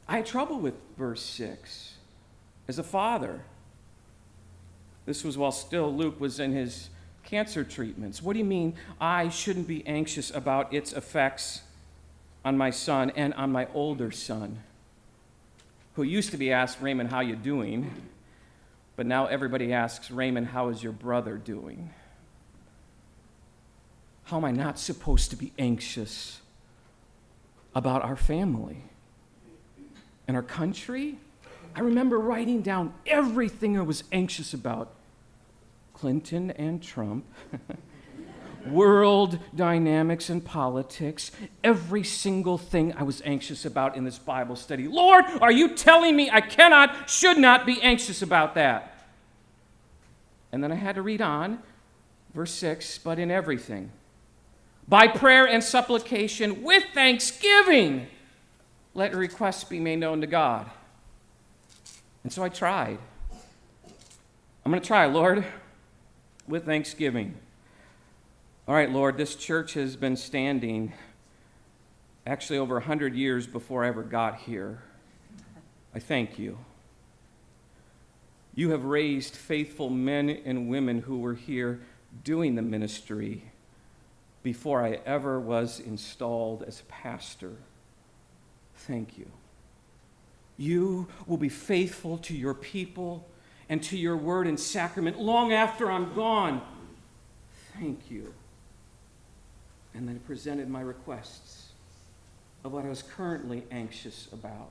I had trouble with verse 6 as a father. This was while still Luke was in his cancer treatments. What do you mean I shouldn't be anxious about its effects on my son and on my older son, who used to be asked, Raymond, how you doing? But now everybody asks, Raymond, how is your brother doing? How am I not supposed to be anxious about our family and our country? I remember writing down everything I was anxious about. Clinton and Trump, world dynamics and politics, every single thing I was anxious about in this Bible study. Lord, are you telling me I should not be anxious about that? And then I had to read on, verse 6, but in everything, by prayer and supplication with thanksgiving, let your requests be made known to God. And so I tried. I'm going to try, Lord, with thanksgiving. All right, Lord, this church has been standing actually over 100 years before I ever got here. I thank you. You have raised faithful men and women who were here doing the ministry before I ever was installed as pastor. Thank you. You will be faithful to your people and to your word and sacrament long after I'm gone. Thank you. And then I presented my requests of what I was currently anxious about.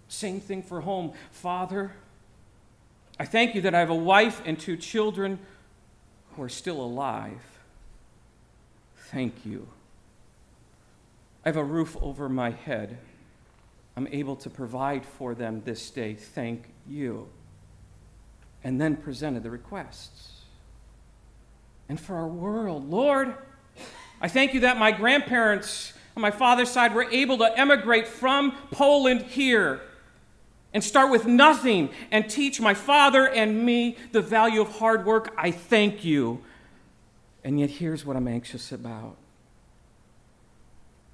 Same thing for home. Father, I thank you that I have a wife and 2 children who are still alive. Thank you. I have a roof over my head. I'm able to provide for them this day. Thank you. And then presented the requests. And for our world, Lord, I thank you that my grandparents on my father's side were able to emigrate from Poland here and start with nothing and teach my father and me the value of hard work. I thank you. And yet here's what I'm anxious about.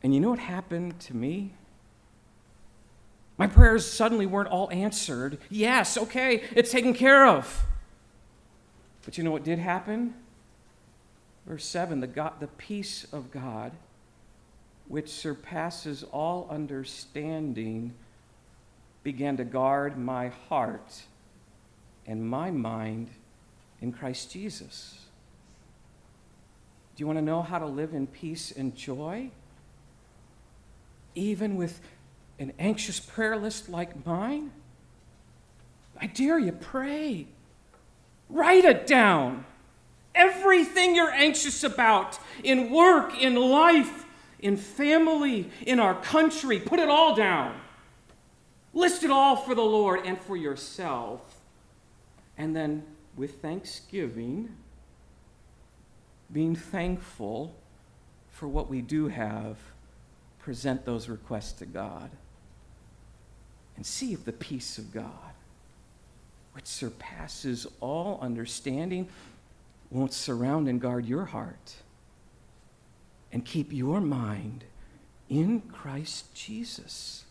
And you know what happened to me? My prayers suddenly weren't all answered. Yes, okay, it's taken care of. But you know what did happen? Verse 7, the peace of God, which surpasses all understanding, began to guard my heart and my mind in Christ Jesus. Do you want to know how to live in peace and joy? Even with an anxious prayer list like mine? I dare you, pray. Write it down. Everything you're anxious about in work, in life, in family, in our country, put it all down. List it all for the Lord and for yourself. And then with thanksgiving, being thankful for what we do have, present those requests to God. And see if the peace of God, which surpasses all understanding, won't surround and guard your heart and keep your mind in Christ Jesus.